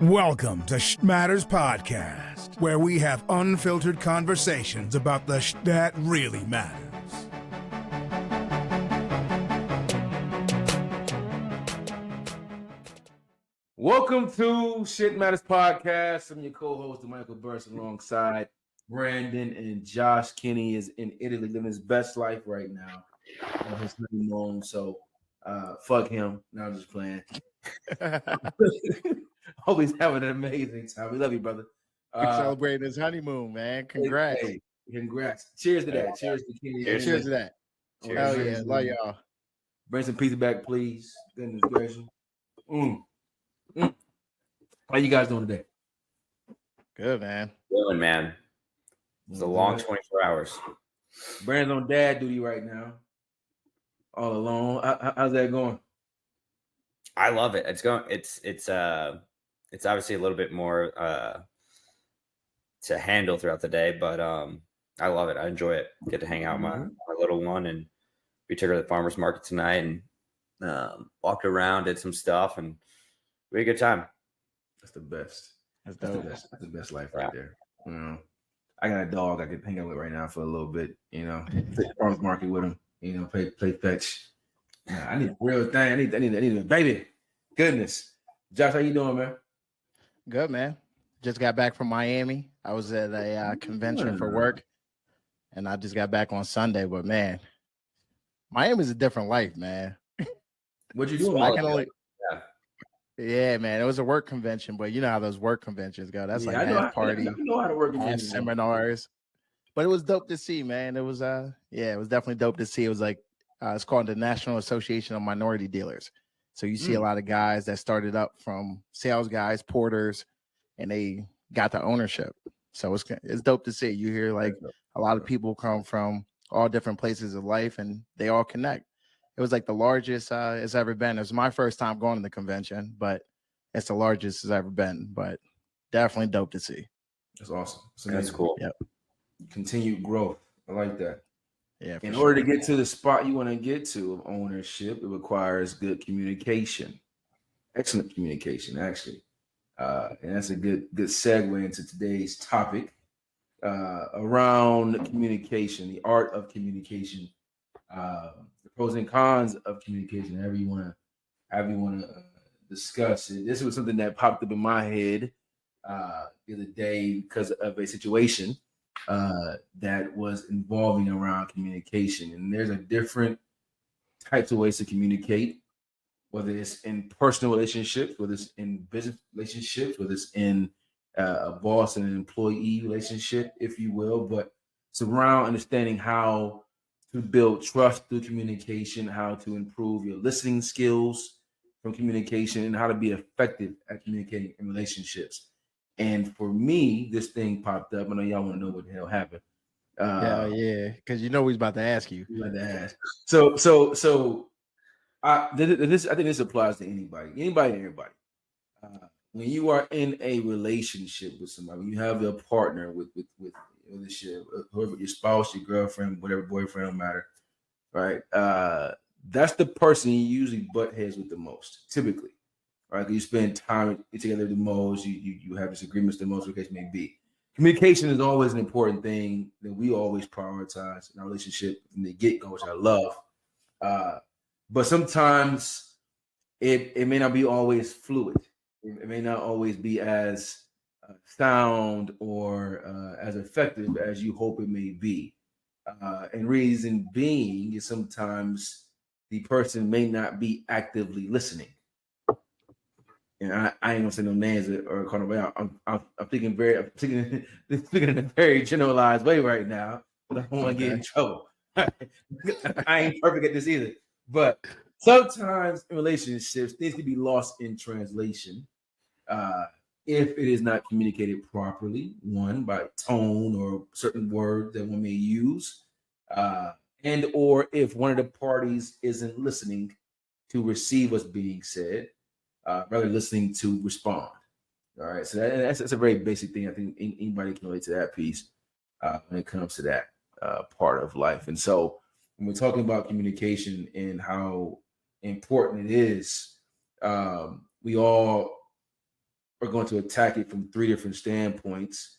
Welcome to Matters Podcast, where we have unfiltered conversations about the that really matters. Welcome to Shit Matters Podcast. I'm your co-host, Michael Burst, alongside Brandon and Josh. Kenny is in Italy living his best life right now on his honeymoon. So fuck him. Now I'm just playing. Hope he's having an amazing time. We love you, brother. Celebrating his honeymoon, man. Congrats. Hey, congrats. Cheers to that. Cheers to Kenny. Cheers to that. Cheers. Hell yeah. Love y'all. Bring some pizza back, please. Goodness gracious. How you guys doing today? Good, man. Good, man. It's a long 24 hours. Brandon's on dad duty right now. All alone. How's that going? I love it. It's obviously a little bit more to handle throughout the day, but I love it. I enjoy it. Get to hang out with my little one, and we took her to the farmer's market tonight and walked around, did some stuff, and we had a good time. That's the best. That's That's the best life right there. You know, I got a dog I can hang out with right now for a little bit. You know, play farmer's market with him. You know, play fetch. Yeah, I need a real thing. I need a baby. Goodness, Josh, how you doing, man? Good, man. Just got back from Miami. I was at a convention for work, and I just got back on Sunday. But man, Miami's a different life, man. What you doing? Yeah, man. It was a work convention, but you know how those work conventions go. That's like half party, I know how to work half seminars. But it was dope to see, man. It was it was definitely dope to see. It was like it's called the National Association of Minority Dealers. So you see a lot of guys that started up from sales guys, porters, and they got the ownership. So it's dope to see. You hear like a lot of people come from all different places of life, and they all connect. It was like the largest it's ever been. It was my first time going to the convention, but it's the largest it's ever been. But definitely dope to see. That's awesome. That's cool. Yep. Continued growth. I like that. Yeah. In order to get to the spot you want to get to of ownership, it requires good communication. Excellent communication, actually. And that's a good segue into today's topic around communication, the art of communication, the pros and cons of communication, however you want to discuss it. This was something that popped up in my head the other day because of a situation that was involving around communication. And there's a different types of ways to communicate, whether it's in personal relationships, whether it's in business relationships, whether it's in a boss and an employee relationship, if you will. But it's around understanding how to build trust through communication, how to improve your listening skills from communication, and how to be effective at communicating in relationships. And for me, this thing popped up. I know y'all want to know what the hell happened. Yeah, because you know we was about to ask you. About to ask. So I think this applies to anybody and everybody. When you are in a relationship with somebody, when you have a partner with whoever, your spouse, your girlfriend, whatever, boyfriend, don't matter, right? That's the person you usually butt heads with the most, typically. Right, you spend time together the most. You have disagreements the most, what the case may be. Communication is always an important thing that we always prioritize in our relationship from the get-go, which I love. But sometimes it may not be always fluid. It may not always be as sound or as effective as you hope it may be. And reason being is sometimes the person may not be actively listening. And I ain't gonna say no names or call nobody out. I'm thinking in a very generalized way right now, but I don't want to get in trouble. I ain't perfect at this either. But sometimes in relationships, things can be lost in translation if it is not communicated properly. One, by tone or certain words that one may use, and or if one of the parties isn't listening to receive what's being said. Rather listening to respond. All right, so that's a very basic thing. I think anybody can relate to that piece when it comes to that part of life. And so when we're talking about communication and how important it is, we all are going to attack it from 3 different standpoints.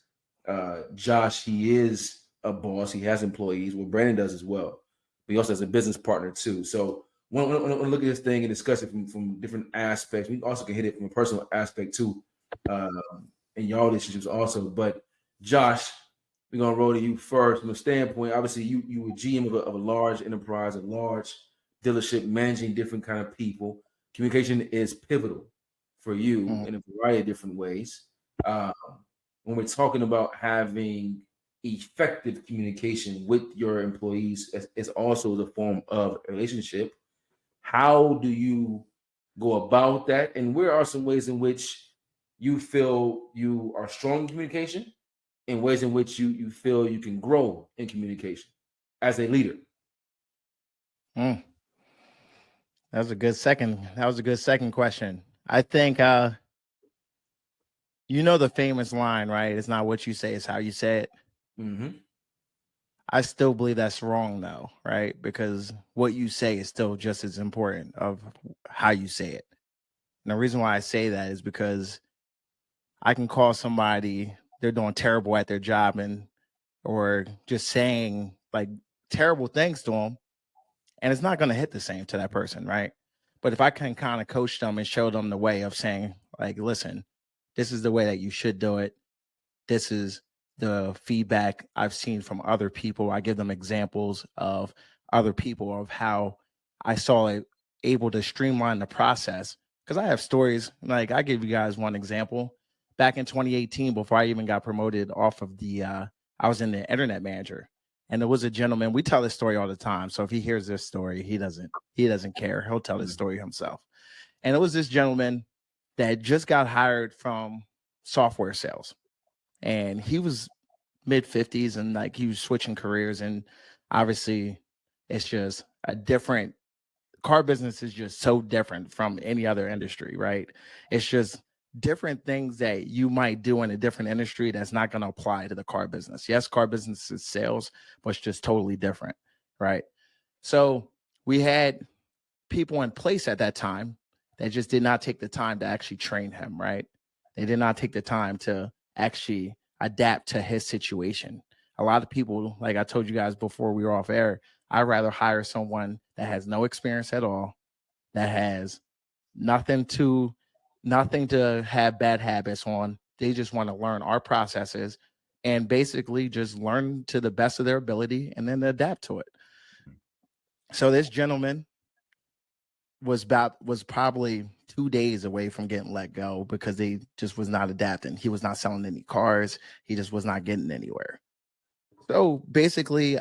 Josh, he is a boss. He has employees. Well, Brandon does as well. But he also has a business partner too. So when we look at this thing and discuss it from different aspects, we also can hit it from a personal aspect too, in y'all relationships also. But Josh, we're gonna roll to you first from a standpoint. Obviously, you were GM of a large enterprise, a large dealership, managing different kind of people. Communication is pivotal for you in a variety of different ways. When we're talking about having effective communication with your employees, is also the form of a relationship. How do you go about that? And where are some ways in which you feel you are strong in communication, and ways in which you feel you can grow in communication as a leader? That was a good second question. I think you know the famous line, right? It's not what you say, it's how you say it. Mm-hmm. I still believe that's wrong though, right? Because what you say is still just as important of how you say it. And the reason why I say that is because I can call somebody, they're doing terrible at their job or just saying like terrible things to them, and it's not going to hit the same to that person, right? But if I can kind of coach them and show them the way of saying, like, listen, this is the way that you should do it. This is the feedback I've seen from other people. I give them examples of other people of how I saw it able to streamline the process. Because I have stories, like I give you guys one example. Back in 2018, before I even got promoted off of I was in the internet manager. And there was a gentleman, we tell this story all the time. So if he hears this story, he doesn't care. He'll tell this story himself. And it was this gentleman that just got hired from software sales. And he was mid 50s and like he was switching careers. And obviously it's just a different car business is just so different from any other industry, right? It's just different things that you might do in a different industry that's not going to apply to the car business. Yes, car business is sales, but it's just totally different, right? So we had people in place at that time that just did not take the time to actually train him, right? They did not take the time to actually adapt to his situation. A lot of people, like I told you guys before we were off air, I'd rather hire someone that has no experience at all, that has nothing to have bad habits on. They just want to learn our processes and basically just learn to the best of their ability and then adapt to it. So this gentleman was probably 2 days away from getting let go because they just was not adapting. He was not selling any cars. He just was not getting anywhere. So basically,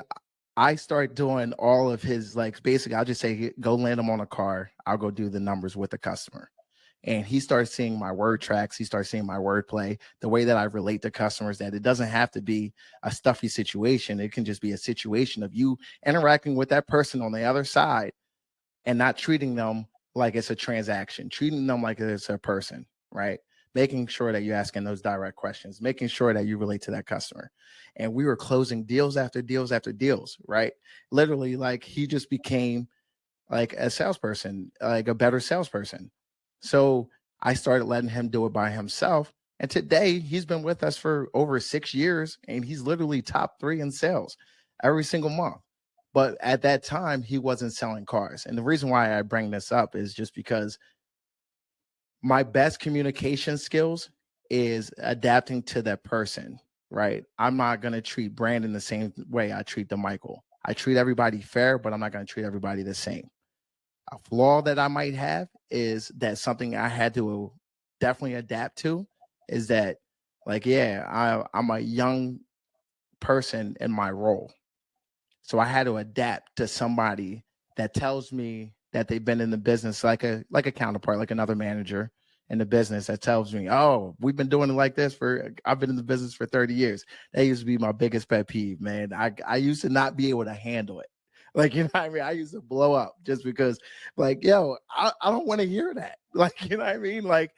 I start doing all of his, like, basically, I'll just say, go land him on a car. I'll go do the numbers with the customer. And he starts seeing my word tracks. He starts seeing my wordplay, the way that I relate to customers, that it doesn't have to be a stuffy situation. It can just be a situation of you interacting with that person on the other side and not treating them like it's a transaction, treating them like it's a person, right? Making sure that you're asking those direct questions, making sure that you relate to that customer. And we were closing deals after deals after deals, right? Literally, like he just became like a salesperson, like a better salesperson. So I started letting him do it by himself. And today he's been with us for over 6 years and he's literally top 3 in sales every single month. But at that time, he wasn't selling cars. And the reason why I bring this up is just because my best communication skills is adapting to that person, right? I'm not going to treat Brandon the same way I treat Michael. I treat everybody fair, but I'm not going to treat everybody the same. A flaw that I might have is that something I had to definitely adapt to is that, like, yeah, I'm a young person in my role. So I had to adapt to somebody that tells me that they've been in the business like a counterpart, like another manager in the business that tells me, oh, we've been doing it like this I've been in the business for 30 years. That used to be my biggest pet peeve, man. I used to not be able to handle it. Like, you know what I mean? I used to blow up just because, like, yo, I don't want to hear that. Like, you know what I mean? Like,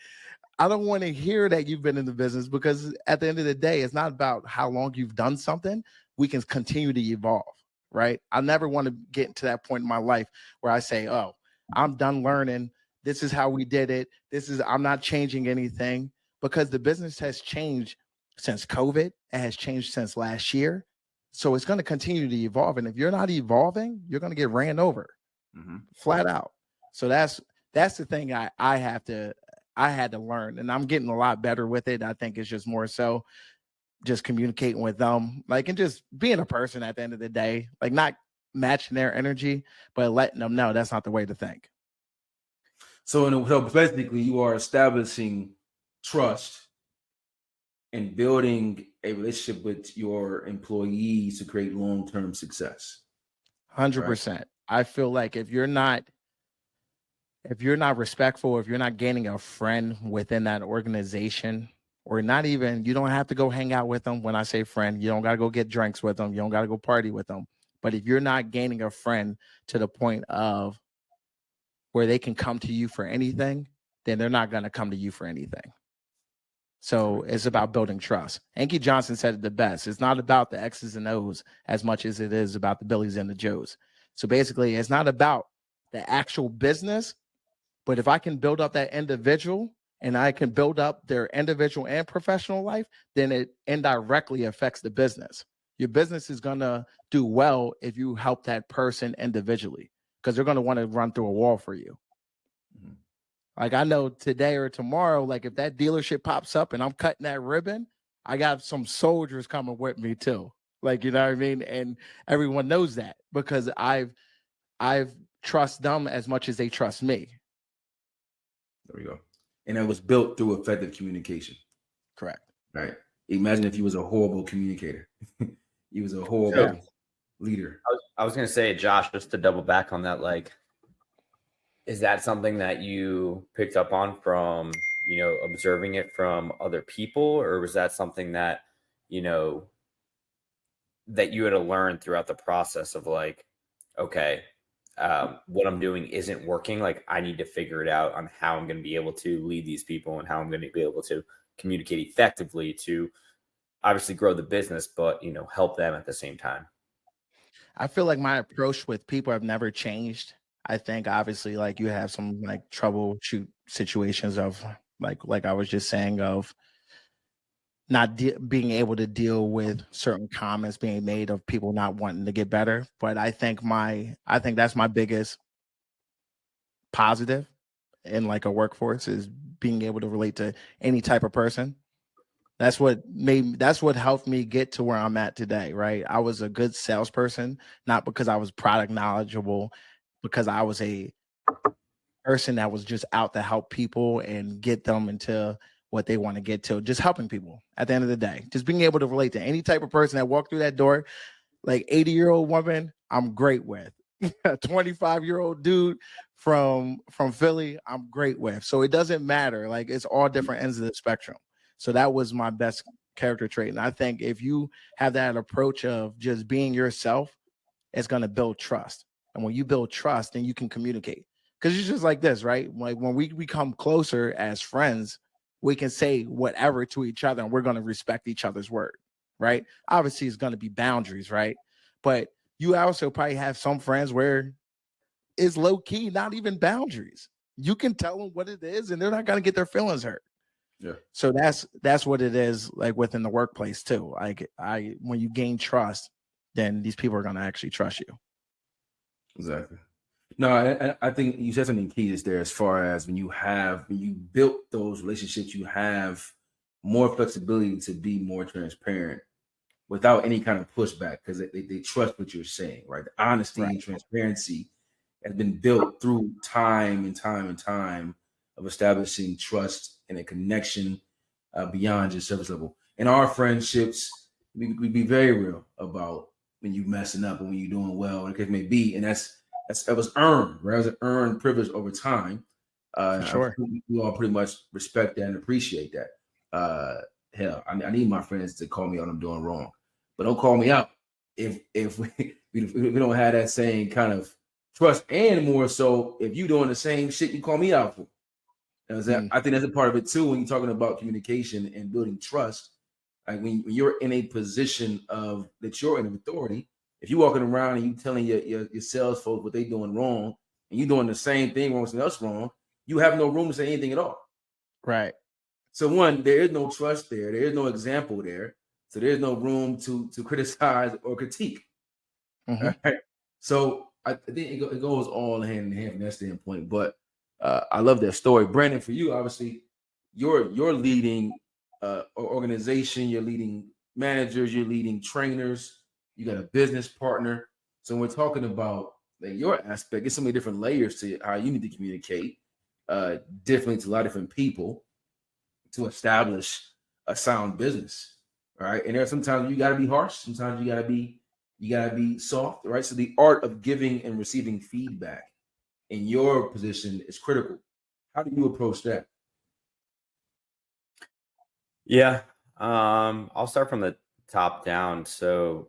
I don't want to hear that you've been in the business, because at the end of the day, it's not about how long you've done something. We can continue to evolve, right? I never want to get to that point in my life where I say, oh, I'm done learning. This is how we did it. I'm not changing anything. because the business has changed since COVID. It has changed since last year. So it's going to continue to evolve. And if you're not evolving, you're going to get ran over flat out. So that's the thing I had to learn, and I'm getting a lot better with it. I think it's just more so just communicating with them, like, and just being a person at the end of the day, like not matching their energy, but letting them know that's not the way to think. So basically, you are establishing trust and building a relationship with your employees to create long-term success. 100%. I feel like if you're not respectful, if you're not gaining a friend within that organization, or not even, you don't have to go hang out with them. When I say friend, you don't got to go get drinks with them. You don't got to go party with them. But if you're not gaining a friend to the point of where they can come to you for anything, then they're not going to come to you for anything. So it's about building trust. Anki Johnson said it the best. It's not about the X's and O's as much as it is about the Billies and the Joes. So basically, it's not about the actual business, but if I can build up that individual and I can build up their individual and professional life, then it indirectly affects the business. Your business is going to do well if you help that person individually, because they're going to want to run through a wall for you. Like, I know today or tomorrow, like if that dealership pops up and I'm cutting that ribbon, I got some soldiers coming with me too. Like, you know what I mean? And everyone knows that because I've trust them as much as they trust me. There we go. And it was built through effective communication. Correct. Right. Imagine if you was a horrible communicator. You was a horrible leader. I was going to say, Josh, just to double back on that, like, is that something that you picked up on from, observing it from other people, or was that something that, that you had to learn throughout the process of like, okay, what I'm doing isn't working. Like, I need to figure it out on how I'm going to be able to lead these people and how I'm going to be able to communicate effectively to obviously grow the business, but, help them at the same time. I feel like my approach with people have never changed. I think obviously, like, you have some like troubleshoot situations of like I was just saying, of not being able to deal with certain comments being made of people not wanting to get better. But I think that's my biggest positive in like a workforce, is being able to relate to any type of person. That's what helped me get to where I'm at today, right? I was a good salesperson, not because I was product knowledgeable, because I was a person that was just out to help people and get them into what they want to get to, just helping people at the end of the day, just being able to relate to any type of person that walked through that door. Like 80-year-old woman, I'm great with. A 25-year-old dude from Philly, I'm great with. So it doesn't matter. Like, it's all different ends of the spectrum. So that was my best character trait. And I think if you have that approach of just being yourself, it's going to build trust. And when you build trust, then you can communicate. Because it's just like this, right? Like, when we become closer as friends, we can say whatever to each other and we're going to respect each other's word, right? Obviously, it's going to be boundaries, right? But you also probably have some friends where it's low key, not even boundaries. You can tell them what it is and they're not going to get their feelings hurt. Yeah. So that's what it is like within the workplace too. Like, when you gain trust, then these people are going to actually trust you. Exactly. No, I think you said something key is there, as far as when you built those relationships, you have more flexibility to be more transparent without any kind of pushback, because they trust what you're saying, right? The honesty and transparency has been built through time and time and time of establishing trust and a connection beyond just surface level. In our friendships, we be very real about when you messing up and when you're doing well, whatever it may be, and that was earned, right? It was an earned privilege over time. For sure. We all pretty much respect that and appreciate that. Hell, I need my friends to call me out when I'm doing wrong, but don't call me out if we don't have that same kind of trust. And more so, if you're doing the same shit you call me out for. I think that's a part of it too, when you're talking about communication and building trust. Like, when you're in a position of that you're in authority, if you're walking around and you telling your sales folks what they doing wrong, and you're doing the same thing wrong, something else wrong, you have no room to say anything at all. Right. So one, there is no trust there. There is no example there. So there's no room to criticize or critique. Mhm. All right. So I think it goes all hand in hand from that standpoint. But I love that story, Brandon. For you, obviously, you're leading organization. You're leading managers. You're leading trainers. You got a business partner. So when we're talking about like your aspect, it's so many different layers to how you need to communicate differently to a lot of different people to establish a sound business. Right. And there's sometimes you gotta be harsh, sometimes you gotta be soft, right? So the art of giving and receiving feedback in your position is critical. How do you approach that? Yeah. I'll start from the top down. So,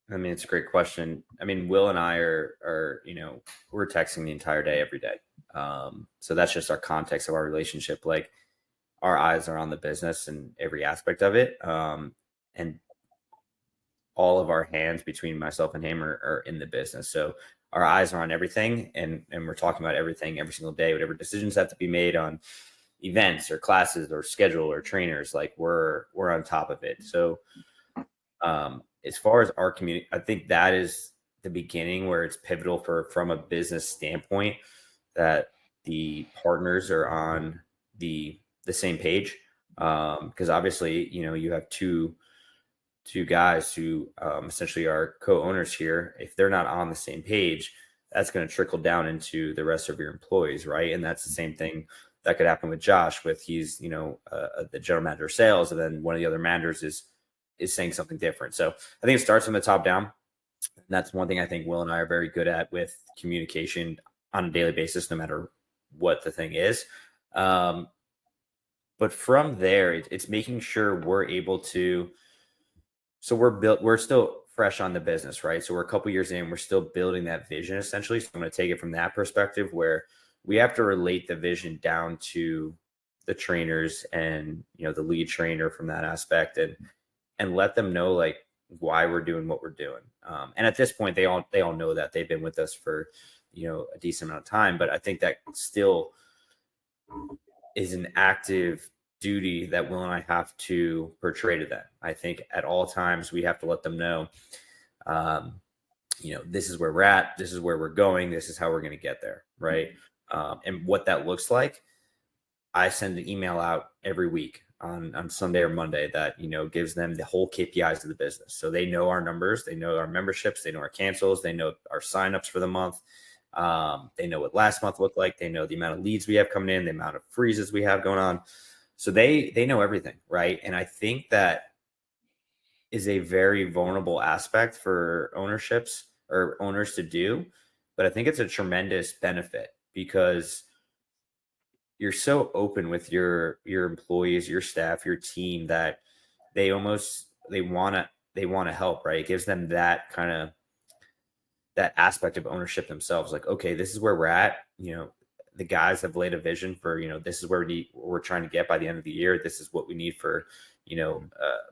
I mean, it's a great question. I mean, Will and I are, we're texting the entire day, every day. So that's just our context of our relationship. Like, our eyes are on the business and every aspect of it. And all of our hands between myself and him are in the business. So our eyes are on everything, and we're talking about everything every single day, whatever decisions have to be made on events or classes or schedule or trainers, like we're on top of it. So as far as our community, I think that is the beginning where it's pivotal from a business standpoint, that the partners are on the same page. Because obviously, you have two guys who essentially are co-owners here. If they're not on the same page, that's going to trickle down into the rest of your employees, right? And that's the same thing that could happen with Josh. With he's the general manager of sales, and then one of the other managers is saying something different. So I think it starts from the top down. And that's one thing I think Will and I are very good at, with communication on a daily basis, no matter what the thing is. But from there, it's making sure we're able to. So we're still fresh on the business, right? So we're a couple years in, we're still building that vision essentially. So I'm going to take it from that perspective, where we have to relate the vision down to the trainers and, the lead trainer from that aspect, and let them know like why we're doing what we're doing. And at this point, they all know that they've been with us for, a decent amount of time, but I think that still is an active duty that Will and I have to portray to them. I think at all times we have to let them know, this is where we're at, this is where we're going, this is how we're going to get there, right? And what that looks like, I send an email out every week on Sunday or Monday that, gives them the whole KPIs of the business. So they know our numbers, they know our memberships, they know our cancels, they know our signups for the month. They know what last month looked like. They know the amount of leads we have coming in, the amount of freezes we have going on. So they know everything, right? And I think that is a very vulnerable aspect for ownerships or owners to do. But I think it's a tremendous benefit, because you're so open with your employees, your staff, your team, that they want to help, right? It gives them that kind of that aspect of ownership themselves. Like, okay, this is where we're at. The guys have laid a vision for, this is where we're trying to get by the end of the year. This is what we need for,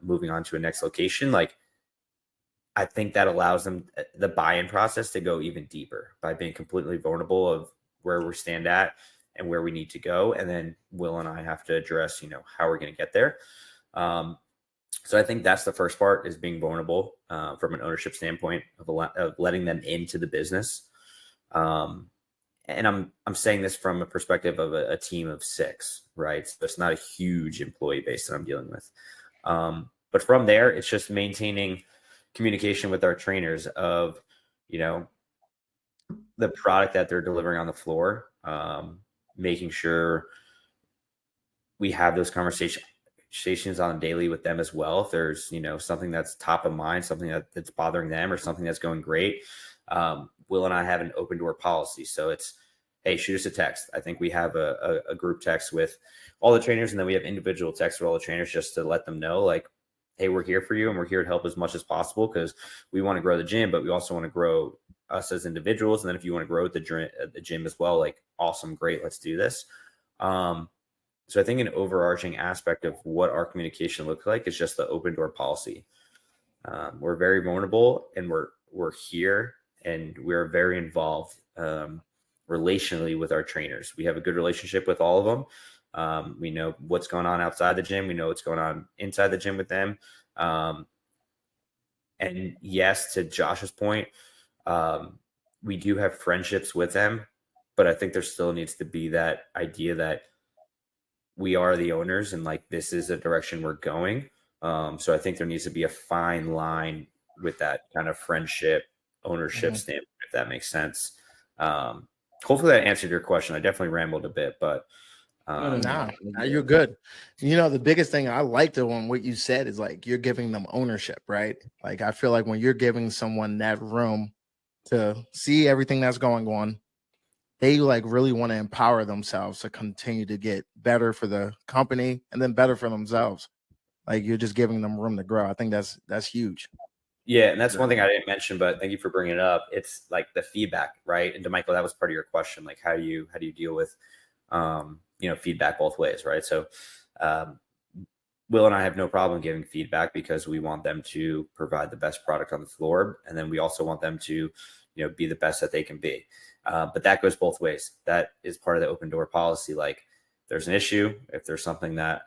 moving on to a next location. Like, I think that allows them the buy-in process to go even deeper by being completely vulnerable of where we stand at and where we need to go. And then Will and I have to address, how we're going to get there. So I think that's the first part, is being vulnerable from an ownership standpoint of letting them into the business. And I'm saying this from a perspective of a team of 6, right? So it's not a huge employee base that I'm dealing with. But from there, it's just maintaining communication with our trainers of, the product that they're delivering on the floor, making sure we have those conversations on daily with them as well. If there's, something that's top of mind, something that's bothering them, or something that's going great. Will and I have an open door policy. So it's, hey, shoot us a text. I think we have a group text with all the trainers, and then we have individual texts with all the trainers, just to let them know, like, hey, we're here for you, and we're here to help as much as possible, because we want to grow the gym, but we also want to grow us as individuals. And then if you want to grow the gym as well, like, awesome, great, let's do this. So I think an overarching aspect of what our communication looks like is just the open door policy. We're very vulnerable, and we're here, and we're very involved relationally with our trainers. We have a good relationship with all of them. We know what's going on outside the gym. We know what's going on inside the gym with them. And yes, to Josh's point, we do have friendships with them, but I think there still needs to be that idea that we are the owners and like this is the direction we're going. So I think there needs to be a fine line with that kind of friendship ownership standpoint, if that makes sense. Hopefully that answered your question. I definitely rambled a bit, but nah, you're good. You know, the biggest thing I liked on what you said is like you're giving them ownership, right? Like I feel like when you're giving someone that room to see everything that's going on, they like really want to empower themselves to continue to get better for the company and then better for themselves. Like you're just giving them room to grow. I think that's huge. Yeah, and that's one thing I didn't mention, but thank you for bringing it up. It's like the feedback, right? And DeMichael, that was part of your question. Like, how do you deal with, feedback both ways, right? So, Will and I have no problem giving feedback because we want them to provide the best product on the floor, and then we also want them to, be the best that they can be. But that goes both ways. That is part of the open door policy. Like, there's an issue if there's something that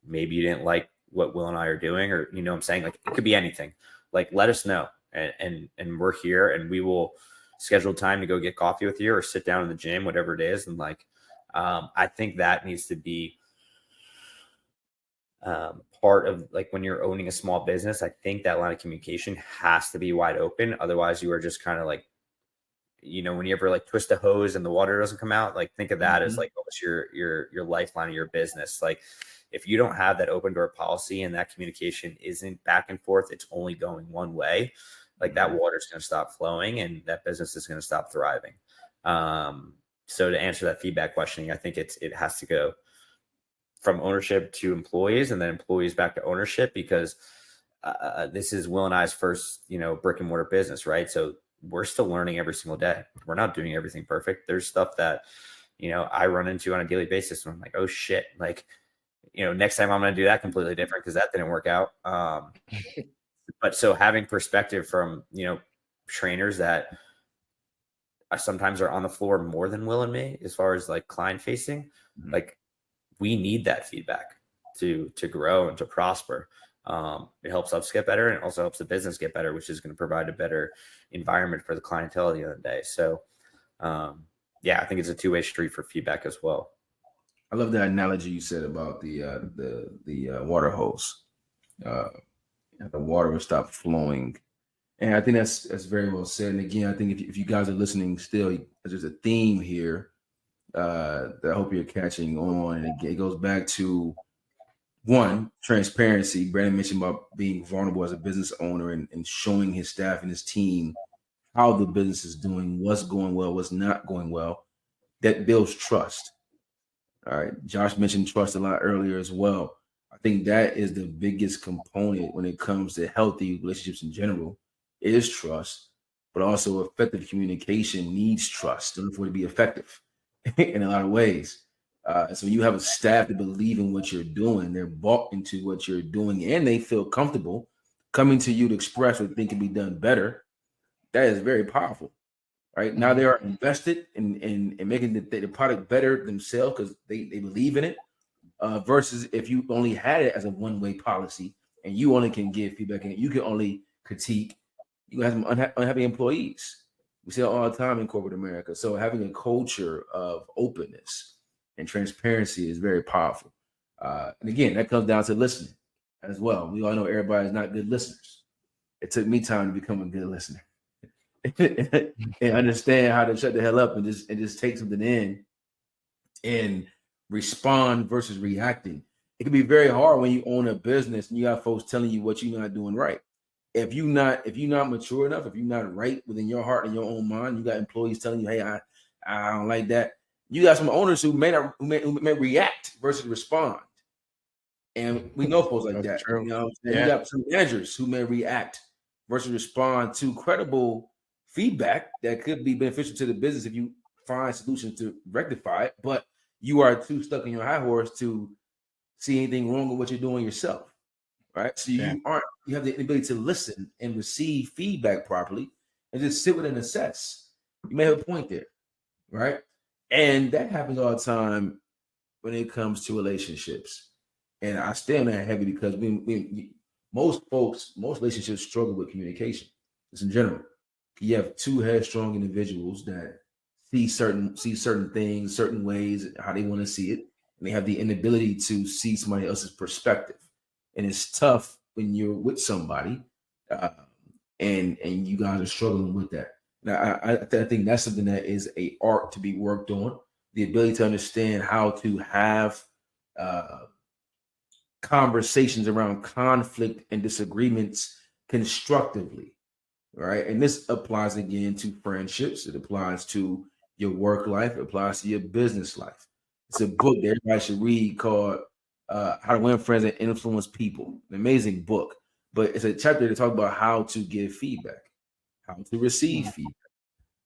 maybe you didn't like what Will and I are doing, or what I'm saying, like it could be anything. Like, let us know, and we're here, and we will schedule time to go get coffee with you or sit down in the gym, whatever it is. And like, I think that needs to be part of like when you're owning a small business. I think that line of communication has to be wide open. Otherwise, you are just kind of like, when you ever like twist a hose and the water doesn't come out, like think of that as like almost your lifeline of your business. Like, if you don't have that open door policy and that communication isn't back and forth, it's only going one way, like that water is going to stop flowing and that business is going to stop thriving. So to answer that feedback question, I think it has to go from ownership to employees and then employees back to ownership, because this is Will and I's first, brick and mortar business, right? So we're still learning every single day. We're not doing everything perfect. There's stuff that, I run into on a daily basis and I'm like, oh shit, like, next time I'm going to do that completely different because that didn't work out. But so having perspective from, trainers that sometimes are on the floor more than Will and me, as far as like client facing, like we need that feedback to grow and to prosper. It helps us get better, and it also helps the business get better, which is going to provide a better environment for the clientele at the end of the day. So, I think it's a two-way street for feedback as well. I love that analogy you said about the water hose. The water will stop flowing, and I think that's very well said. And again, I think if you guys are listening still, there's a theme here that I hope you're catching on. And it goes back to one, transparency. Brandon mentioned about being vulnerable as a business owner and showing his staff and his team how the business is doing, what's going well, what's not going well. That builds trust. All right. Josh mentioned trust a lot earlier as well. I think that is the biggest component when it comes to healthy relationships in general. It is trust, but also effective communication needs trust in order for it to be effective in a lot of ways. So you have a staff that believe in what you're doing. They're bought into what you're doing, and they feel comfortable coming to you to express what they think can be done better. That is very powerful. Right now, they are invested in making the product better themselves because they believe in it. Versus if you only had it as a one-way policy and you only can give feedback and you can only critique, you have some unhappy employees. We see it all the time in corporate America. So having a culture of openness and transparency is very powerful. And again, that comes down to listening as well. We all know everybody's not good listeners. It took me time to become a good listener. And understand how to shut the hell up and just take something in and respond versus reacting. It can be very hard when you own a business and you got folks telling you what you're not doing right. If you're not mature enough, if you're not right within your heart and your own mind, you got employees telling you, "Hey, I don't like that." You got some owners who may react versus respond, and we know folks like that. True. You got some managers who may react versus respond to credible feedback that could be beneficial to the business if you find solutions to rectify it, but you are too stuck in your high horse to see anything wrong with what you're doing yourself, right? So you have the ability to listen and receive feedback properly and just sit with it and assess. You may have a point there, right? And that happens all the time when it comes to relationships. And I stay on that heavy because most relationships struggle with communication. Just in general, you have two headstrong individuals that see certain things, certain ways, how they want to see it, and they have the inability to see somebody else's perspective. And it's tough when you're with somebody, uh, and you guys are struggling with that. Now, I think that's something that is a art to be worked on. The ability to understand how to have uh, conversations around conflict and disagreements constructively, right? And this applies again to friendships. It applies to your work life. It applies to your business life. It's a book that everybody should read called "How to Win Friends and Influence People." An amazing book, but it's a chapter to talk about how to give feedback, how to receive feedback,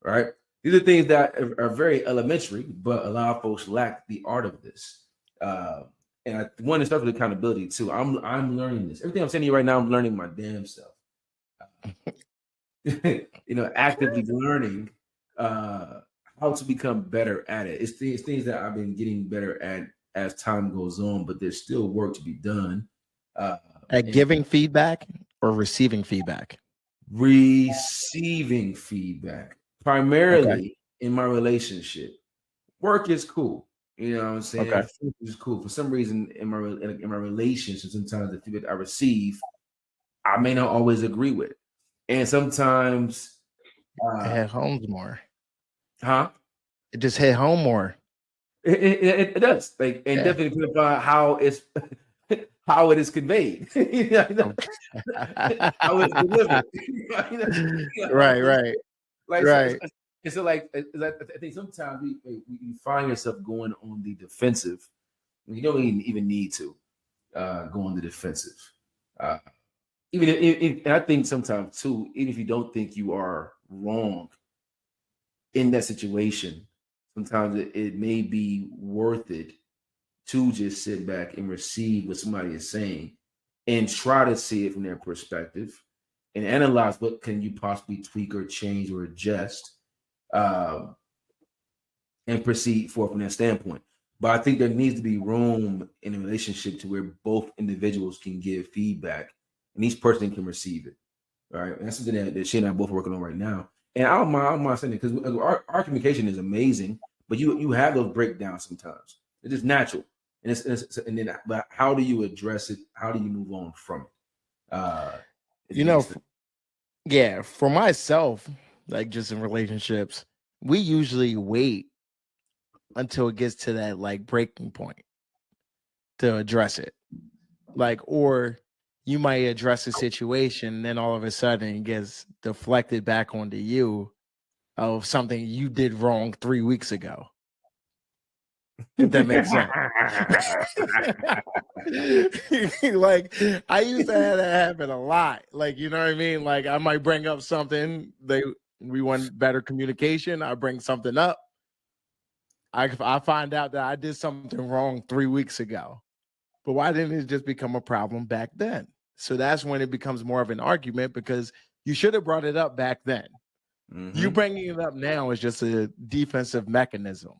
right? These are things that are very elementary, but a lot of folks lack the art of this. Uh, and I want to start with accountability too. I'm learning this. Everything I'm saying to you right now, I'm learning my damn self. Actively learning how to become better at it. It's things that I've been getting better at as time goes on, but there's still work to be done. At giving feedback or receiving feedback? Receiving feedback, primarily in my relationship. Work is cool. You know what I'm saying? Okay. Food is cool. For some reason, in my relationship, sometimes the feedback I receive, I may not always agree with. And sometimes it hit home more. Huh? It just hit home more. It does. Definitely about how it's how it is conveyed. How it's delivered. Right. Right. I think sometimes you find yourself going on the defensive. You don't even need to go on the defensive. Even if I think sometimes too, even if you don't think you are wrong in that situation, sometimes it may be worth it to just sit back and receive what somebody is saying and try to see it from their perspective and analyze what can you possibly tweak or change or adjust, and proceed forth from that standpoint. But I think there needs to be room in a relationship to where both individuals can give feedback and each person can receive it. Right. And that's something that she and I are both working on right now. And I don't mind saying it because our communication is amazing, but you have those breakdowns sometimes. It's just natural. But how do you address it? How do you move on from it? Yeah, for myself, like just in relationships, we usually wait until it gets to that like breaking point to address it. Or you might address a situation, and then all of a sudden it gets deflected back onto you of something you did wrong 3 weeks ago. If that makes sense. Like I used to have that happen a lot. You know what I mean? Like I might bring up something, we want better communication. I bring something up. I find out that I did something wrong 3 weeks ago. But why didn't it just become a problem back then? So that's when it becomes more of an argument because you should have brought it up back then. Mm-hmm. You bringing it up now is just a defensive mechanism.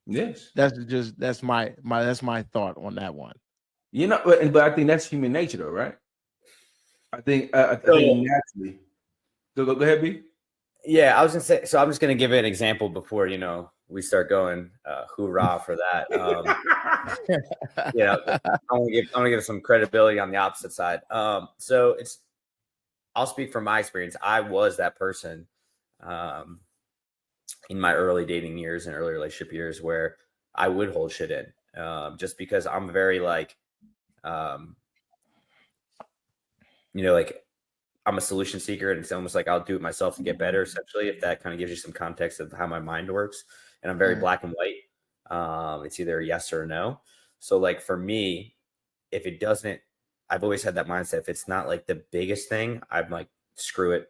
Yes, that's my thought on that one. But I think that's human nature, though, right? I think naturally. Go ahead, B. Yeah, I was gonna say. So I'm just gonna give an example before we start going hoorah for that. I'm gonna give some credibility on the opposite side. So I'll speak from my experience. I was that person in my early dating years and early relationship years where I would hold shit in just because I'm very I'm a solution seeker, and it's almost like I'll do it myself to get better, essentially, if that kind of gives you some context of how my mind works. And I'm very black and white. It's either a yes or a no. So for me, if it doesn't, I've always had that mindset. If it's not the biggest thing, I'm like, screw it,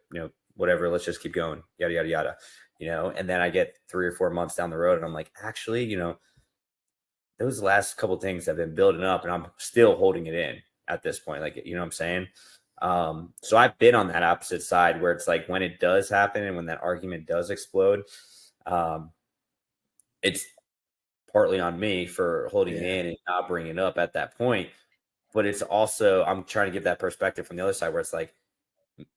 whatever, let's just keep going, yada, yada, yada, and then I get 3 or 4 months down the road and I'm like, actually, those last couple of things have been building up and I'm still holding it in at this point. You know what I'm saying? So I've been on that opposite side where it's when it does happen and when that argument does explode, it's partly on me for holding it in and not bringing it up at that point. But it's also, I'm trying to give that perspective from the other side where it's like,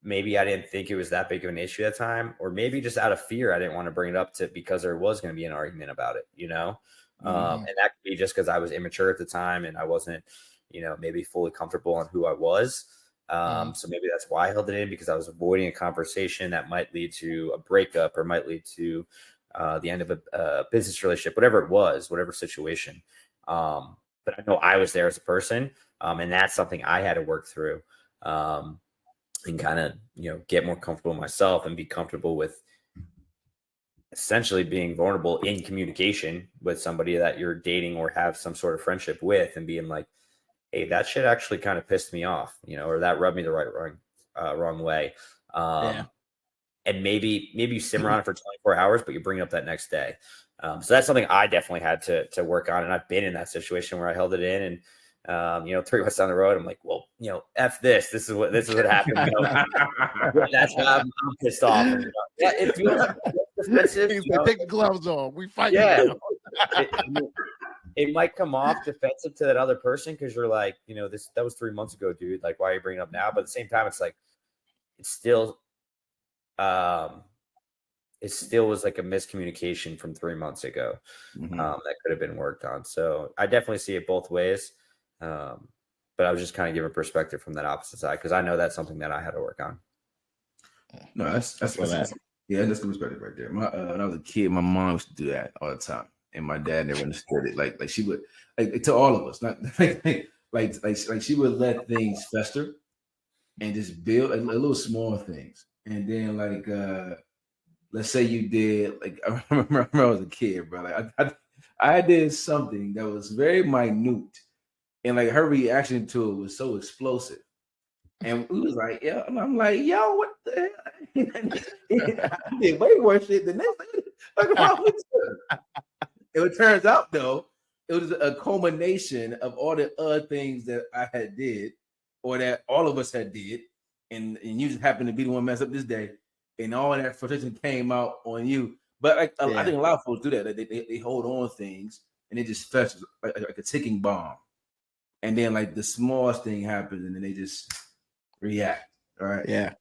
maybe I didn't think it was that big of an issue at the time, or maybe just out of fear, I didn't want to bring it up because there was going to be an argument about it, you know? And that could be just because I was immature at the time and I wasn't, you know, maybe fully comfortable on who I was. So maybe that's why I held it in, because I was avoiding a conversation that might lead to a breakup or might lead to the end of a business relationship, whatever it was, whatever situation. But I know I was there as a person, and that's something I had to work through. And kind of, you know, get more comfortable myself and be comfortable with essentially being vulnerable in communication with somebody that you're dating or have some sort of friendship with, and being like, hey, that shit actually kind of pissed me off, you know, or that rubbed me the wrong way. And maybe you simmer on it for 24 hours, but you bring it up that next day. So that's something I definitely had to work on. And I've been in that situation where I held it in, and you know, 3 months down the road, I'm like, well, you know, F this. This is what happened. You know? That's why I'm pissed off. And, you know, yeah, it feels defensive. You know? Take the gloves off. We fight. Yeah, it might come off defensive to that other person because you're like, you know, that was 3 months ago, dude. Like, why are you bringing it up now? But at the same time, it's like, it still was like a miscommunication from 3 months ago that could have been worked on. So I definitely see it both ways. But I was just kind of giving perspective from that opposite side, because I know that's something that I had to work on. No, that's yeah, that's good perspective right there. When I was a kid, my mom used to do that all the time, and my dad never understood it. Like she would, like to all of us, not like she would let things fester and just build a little small things, and then like let's say you did, like I remember I was a kid, bro. Like I did something that was very minute. And like her reaction to it was so explosive. And we was like, yeah. And I'm like, yo, what the hell? I did way worse shit than this. It turns out though, it was a culmination of all the other things that I had did, or that all of us had did. And you just happened to be the one messed up this day. And all that frustration came out on you. But like I think a lot of folks do that. They hold on things and it just festers like a ticking bomb. And then like the smallest thing happens and then they just react. All right. Yeah.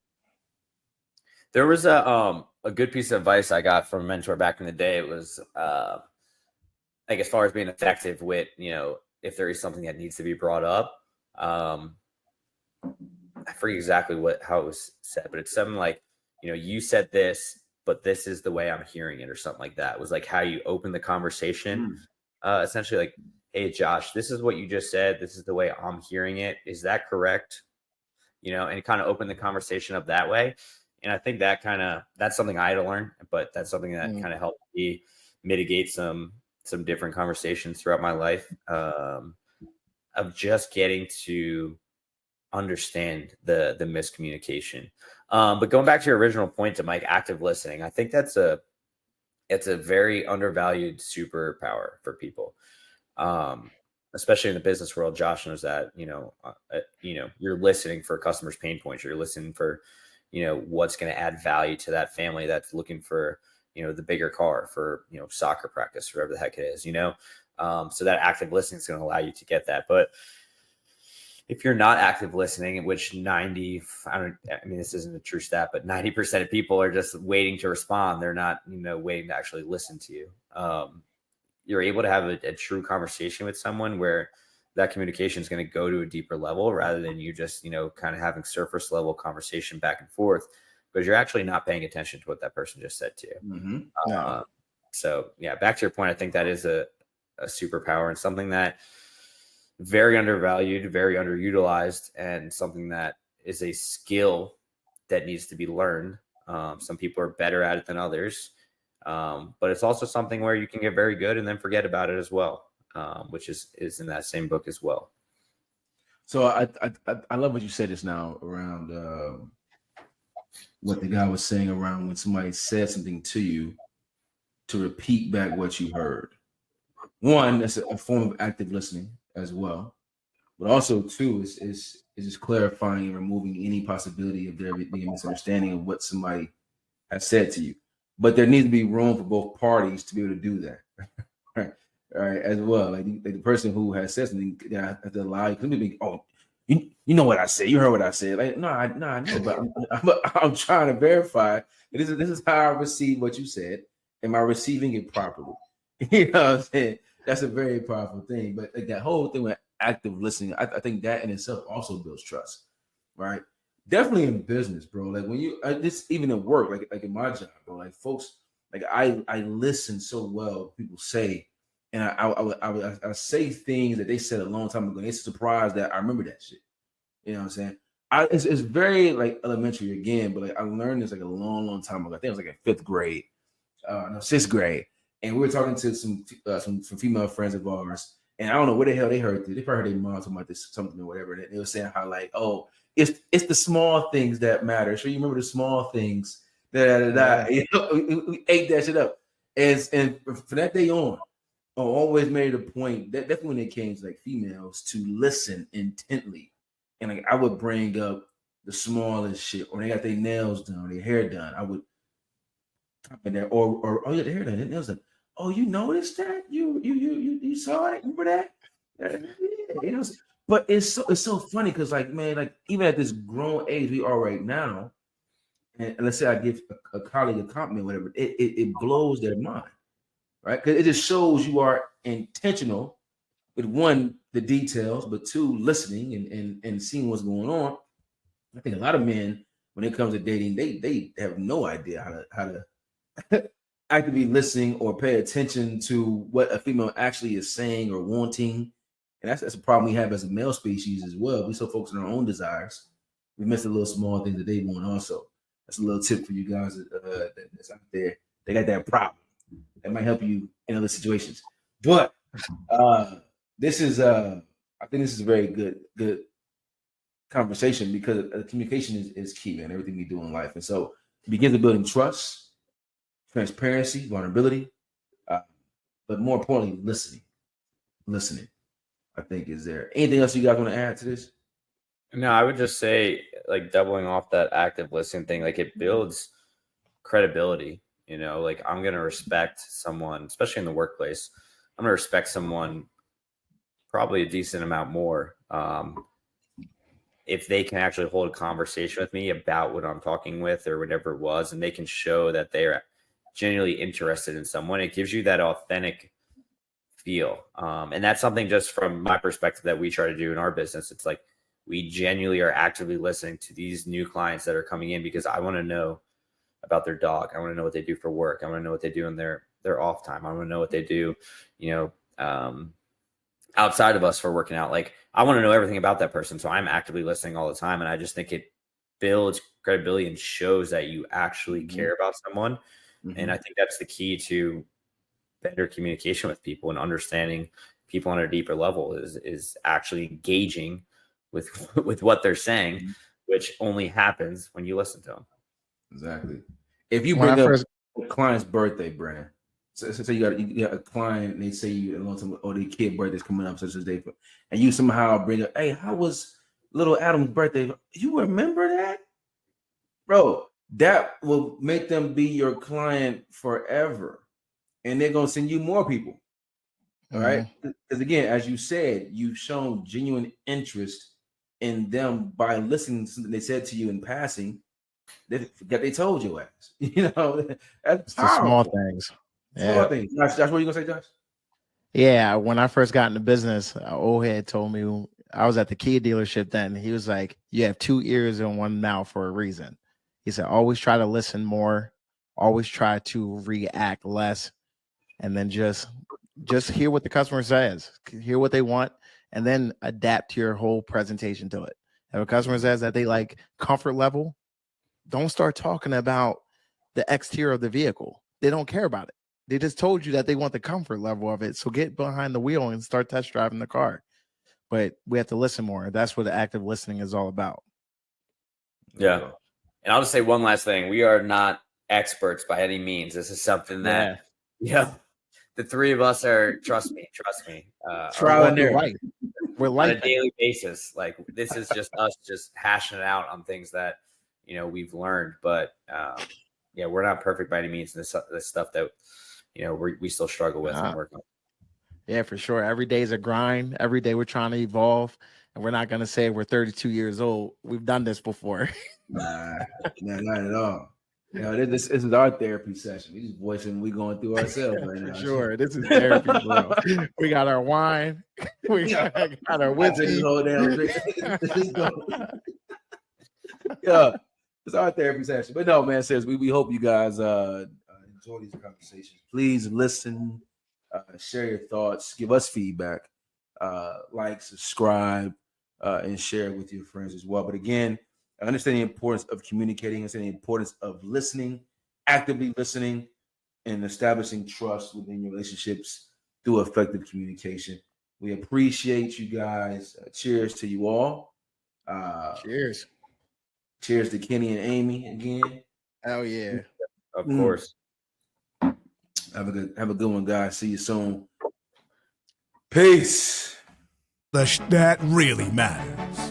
There was a good piece of advice I got from a mentor back in the day. It was like, as far as being effective with, you know, if there is something that needs to be brought up. I forget exactly how it was said, but it's something like, you know, you said this, but this is the way I'm hearing it, or something like that. It was like how you open the conversation. Essentially like, hey, Josh, this is what you just said. This is the way I'm hearing it. Is that correct? You know, and kind of open the conversation up that way. And I think that's something I had to learn, but that's something that kind of helped me mitigate some different conversations throughout my life, of just getting to understand the miscommunication. But going back to your original point to Mike, active listening, I think it's a very undervalued superpower for people. Especially in the business world. Josh knows that, you know, you're listening for customers' pain points. You're listening for, you know, what's going to add value to that family that's looking for, you know, the bigger car for, you know, soccer practice, whatever the heck it is, you know? So that active listening is going to allow you to get that. But if you're not active listening, which this isn't a true stat, but 90% of people are just waiting to respond. They're not, you know, waiting to actually listen to you. You're able to have a true conversation with someone where that communication is going to go to a deeper level, rather than you just, you know, kind of having surface level conversation back and forth, because you're actually not paying attention to what that person just said to you. So yeah, back to your point, I think that is a superpower, and something that very undervalued, very underutilized, and something that is a skill that needs to be learned. Some people are better at it than others. But it's also something where you can get very good and then forget about it as well, which is in that same book as well. So I love what you said just now around what the guy was saying around when somebody said something to you, to repeat back what you heard. One, that's a form of active listening as well, but also two is just clarifying and removing any possibility of there being a misunderstanding of what somebody has said to you. But there needs to be room for both parties to be able to do that. Right? right, as well. Like the person who has said something, I have to allow you. Because be, oh, you know what I said. You heard what I said. Like, no, I know, but I'm trying to verify. This is how I receive what you said. Am I receiving it properly? You know what I'm saying? That's a very powerful thing. But like that whole thing with active listening, I think that in itself also builds trust, right? Definitely in business, bro. Like when you this even at work, like in my job, bro. Like folks, like I listen so well. People say, and I say things that they said a long time ago. And it's surprised that I remember that shit. You know what I'm saying? It's very like elementary again, but like I learned this like a long time ago. I think it was like in fifth grade, no, sixth grade, and we were talking to some female friends of ours, and I don't know where the hell they heard this. They probably heard their mom talking about this something or whatever. And they were saying how like, oh, it's the small things that matter. So you remember the small things. You know, we ate that shit up, and for that day on, I always made a point that definitely when it came to like females to listen intently, and like I would bring up the smallest shit, or they got their nails done, or their hair done. I would comment there, or oh yeah, their hair done, their nails done. Oh, you noticed that? You saw it? Remember that? Yeah, you know. But it's so funny because like man, like even at this grown age we are right now, and let's say I give a colleague a compliment, whatever, it blows their mind, right? Because it just shows you are intentional with one, the details, but two, listening and seeing what's going on. I think a lot of men, when it comes to dating, they have no idea how to actively listening or pay attention to what a female actually is saying or wanting. And that's a problem we have as a male species as well. We so focused on our own desires, we miss the little small things that they want also. That's a little tip for you guys that's out there. They got that problem. That might help you in other situations. But this is I think this is a very good conversation because communication is key, man. Everything we do in life. And so it begins with building trust, transparency, vulnerability, but more importantly, listening, I think is there. Anything else you guys want to add to this? No, I would just say, like, doubling off that active listening thing, like, it builds credibility. You know, like, I'm going to respect someone, especially in the workplace. I'm going to respect someone probably a decent amount more if they can actually hold a conversation with me about what I'm talking with or whatever it was, and they can show that they're genuinely interested in someone. It gives you that authentic feel. And that's something just from my perspective that we try to do in our business. It's like we genuinely are actively listening to these new clients that are coming in because I want to know about their dog. I want to know what they do for work. I want to know what they do in their off time. I want to know what they do, you know, outside of us for working out. Like, I want to know everything about that person. So I'm actively listening all the time. And I just think it builds credibility and shows that you actually care about someone. And I think that's the key to better communication with people and understanding people on a deeper level is actually engaging with what they're saying, which only happens when you listen to them. Exactly. If you bring up a client's birthday, Brandon, so you got a client and they say you a long time, oh, their kid birthday's coming up such as day, and you somehow bring up, hey, how was little Adam's birthday? You remember that, bro? That will make them be your client forever, and they're gonna send you more people. All right, because again, as you said, you've shown genuine interest in them by listening to something they said to you in passing. They told you ass. You know, that's the small things. Small things. That's what you're gonna say, Josh? Yeah, when I first got into business, old head told me, I was at the Kia dealership then. He was like, you have two ears and one mouth for a reason. He said, always try to listen more, always try to react less, and then just hear what the customer says, hear what they want, and then adapt your whole presentation to it. If a customer says that they like comfort level, don't start talking about the exterior of the vehicle. They don't care about it. They just told you that they want the comfort level of it. So get behind the wheel and start test driving the car. But we have to listen more. That's what active listening is all about. Yeah. And I'll just say one last thing. We are not experts by any means. This is something that, the three of us are, trust me. Trial and error. We're on a daily basis. Like, this is just us just hashing it out on things that, you know, we've learned. But we're not perfect by any means. This stuff that, you know, we still struggle with and work on. Yeah, for sure. Every day is a grind. Every day we're trying to evolve, and we're not gonna say we're 32 years old. We've done this before. Nah, not at all. This is our therapy session. We just voicing we going through ourselves right For now. sure. This is therapy, bro. We got our wine. We got our I drink whiskey. this whole damn drink. Let's go. Yeah, it's our therapy session. But no, man, says we hope you guys enjoy these conversations. Please listen, share your thoughts, give us feedback, like, subscribe, and share with your friends as well. But again, I understand the importance of communicating, understand the importance of listening, actively listening, and establishing trust within your relationships through effective communication. We appreciate you guys. Cheers to you all. Cheers. Cheers to Kenny and Amy again. Hell yeah. Of course. Have a good one, guys. See you soon. Peace. That really matters.